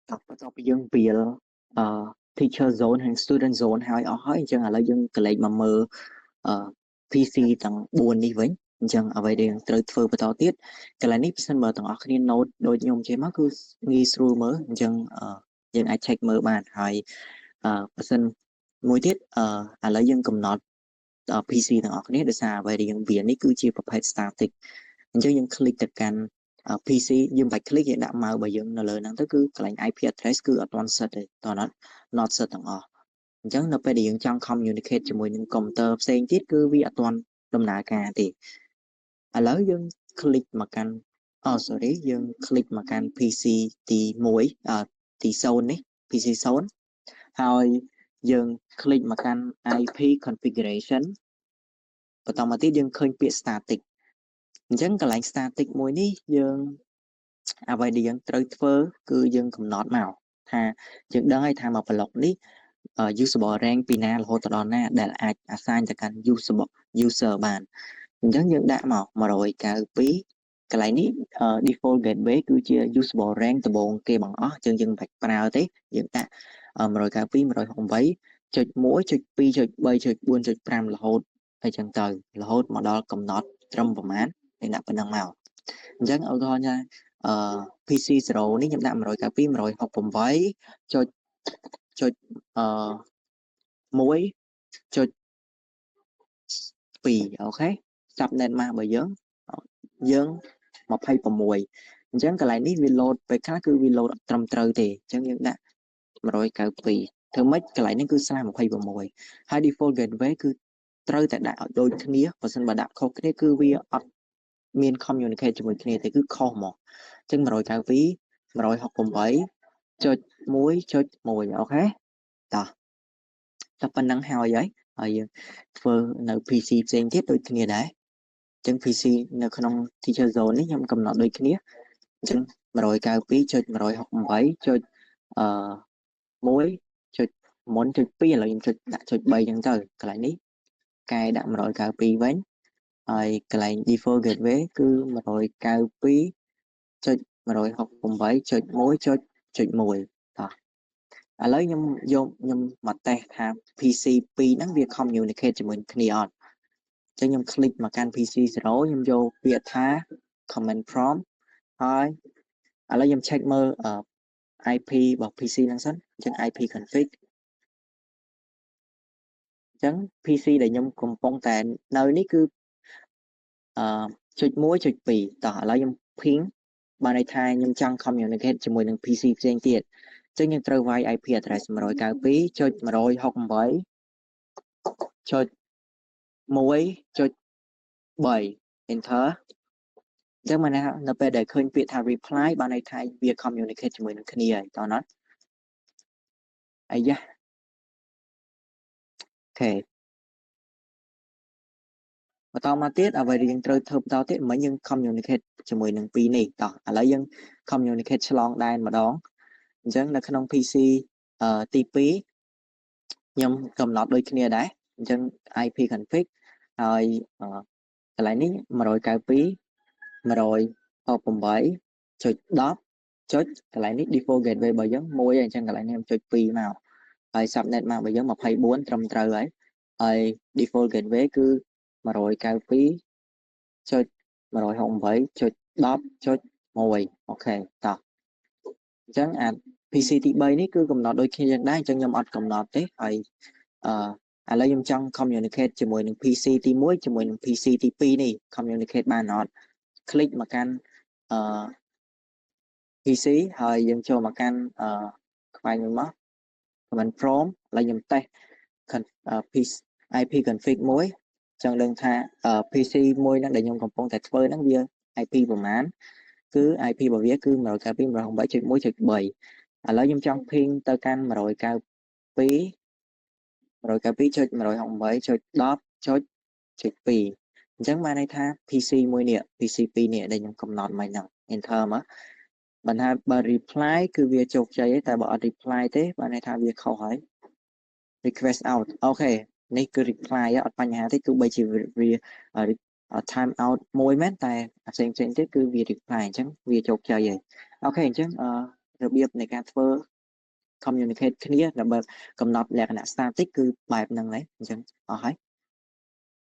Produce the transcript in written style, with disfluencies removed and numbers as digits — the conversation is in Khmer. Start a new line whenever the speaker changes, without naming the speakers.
tập tập dương vì teacher zone hay student zone hay ở hỏi chẳng là dương cái lệnh mà mơ PC tầng buồn đi với chẳng ở vậy thì từ từ bắt đầu tiết cái này sân mở tầng ở khi nốt đôi nhôm chế mắc cứ nghi sưu mới chẳng dân ai check mở bàn hay sân mỗi tiết lấy dân cầm nốt PC tầng ở khi được xa vậy thì dân biển ấy cứ chiaประเภท static chứ dân click được can PC យើងបាច់ click យើងដាក់មកបើយើងនៅលើហ្នឹងទៅគឺកន្លែង IP address គឺអត់ទាន់ set ទេតោះណា not set ទាំងអស់អញ្ចឹងនៅពេលដែលយើងចង់ communicate ជាមួយនឹង computer ផ្សេងទៀតគឺវាអត់ទាន់ដំណើរការទេឥឡូវយើង click មកកាន់sorry យើង click មកកាន់ PC ទី1ទី0នេះ PC 0ហើយយើង click មកកាន់ IP configuration បន្តមកទៀតយើងឃើញពាក្យ static អញ្ចឹងកន្លែង static មួយនេះយើងអ្វីដែលយើងត្រូវធ្វើគឺយើងកំណត់មកថាយើងដឹងហើយថាមក block នេះusable rank ពីណារហូតដល់ណាដែលអាច assign ទៅកាន់ user បានអញ្ចឹងយើងដាក់មក192កន្លែងនេះ default gateway គឺជា usable rank ដំបូងគេបង្អស់អញ្ចឹងយើងមិនបាច់ប្រើទេយើងដាក់192 168.1.2.3.4.5 រហូតអីចឹងទៅរហូតមកដល់កំណត់ត្រឹមប្រមាណយើងដាក់ប៉ុណ្ណឹងមកអញ្ចឹងឧទាហរណ៍ថាPC 0នេះខ្ញុំដាក់192.168.1.2អូខេ subnet mask របស់យើង26អញ្ចឹងកន្លែងនេះវា load ពេលខ្លះគឺវា load ត្រឹមត្រូវទេអញ្ចឹងយើងដាក់192ធ្វើម៉េចកន្លែងនេះគឺ/26ហើយ default gateway គឺត្រូវតែដាក់ឲ្យដូចគ្នាបើមិនបើដាក់ខុសគ្នាគឺវាអត់មាន communicate ជាមួយគ្នាទេគឺខុសហ្មងអញ្ចឹង192.168.1.1អូខេតោះតែប៉ុណ្ណឹងហើយយើងធ្វើនៅ PC ផ្សេងទៀតដូចគ្នាដែរអញ្ចឹង PC នៅក្នុង teacher zone នេះខ្ញុំកំណត់ដូចគ្នាអញ្ចឹង192.168.1.1.2ឥឡូវខ្ញុំចុចដាក់ចុច3អញ្ចឹងទៅកន្លែងនេះកែដាក់192វិញហើយកន្លែង default gateway គឺ192.168.1.1 តោះឥឡូវខ្ញុំមកតេស្តថា PC 2ហ្នឹងវា communicate ជាមួយគ្នាអត់អញ្ចឹងខ្ញុំ click មកកាន់ PC 0ខ្ញុំយកពាក្យថា command prompt ហើយឥឡូវខ្ញុំ check មើលIP របស់ PC ហ្នឹងសិនអញ្ចឹង IP config អញ្ចឹង PC ដែលខ្ញុំកំពុងតែនៅនេះគឺ1.2 តោះឥឡូវខ្ញុំ ping បានន័យថាខ្ញុំចង់ communicate ជាមួយនឹង PC ផ្សេងទៀតអញ្ចឹងខ្ញុំត្រូវវាយ IP address 192.168.1.3 enter អញ្ចឹងមកនៅពេលដែលឃើញពាក្យថា reply បានន័យថាវា communicate ជាមួយនឹងគ្នាហើយតោះណាអាយ៉ាអូខេបន្តមកទៀតអ្វីដែលយើងត្រូវធ្វើបន្តទៀតមិនយើង communicate ជាមួយនឹងពីរនេះតោះឥឡូវយើង communicate ឆ្លងដែនម្ដងអញ្ចឹងនៅក្នុង PC ទី2ខ្ញុំកំណត់ដូចគ្នាដែរអញ្ចឹង IP config ហើយកន្លែងនេះ192.168.10.កន្លែងនេះ default gateway របស់យើង1អញ្ចឹងកន្លែងនេះខ្ញុំចុច2មកហើយ subnet mask របស់យើង24ត្រឹមត្រូវហើយ default gateway គឺ192.168.10.1អូខេតោះអញ្ចឹងអា PC ទី3នេះគឺកំណត់ដូចគ្នាយ៉ាងដែរអញ្ចឹងខ្ញុំអត់កំណត់ទេហើយឥឡូវខ្ញុំចង់ communicate ជាមួយនឹង PC ទី1ជាមួយនឹង PC ទី2នេះ communicate បានអត់ click មកកាន់PC ហើយយើងចូលមកកាន់ខ្វែងមួយមក command prompt ឥឡូវខ្ញុំតេស្ត IP config មួយចង់ដឹងថា PC មួយហ្នឹងដែលខ្ញុំកំពុងតែធ្វើហ្នឹងវា IP ប្រមាណគឺ IP របស់វាគឺ 192.168.1.3 ឥឡូវខ្ញុំចង់ ping ទៅកាន់ 192.168.10.2 អញ្ចឹងបានន័យថា PC មួយនេះ PC 2នេះដែលខ្ញុំកំណត់មកហ្នឹង enter មកបើ reply គឺវាជោគជ័យតែបើអត់ reply ទេបានន័យថាវាខុសហើយ request out អូខេនេះគឺ reply អត់បញ្ហាទេទោះបីជាវា time out មួយមែនតែផ្សេងទៀតគឺវា reply អញ្ចឹងវាជោគជ័យហើយអូខេអញ្ចឹង របៀបនៃការធ្វើ communicate គ្នាដើម្បីកំណត់លក្ខណៈ static គឺបែបហ្នឹងហើយអញ្ចឹងអស់ហើយ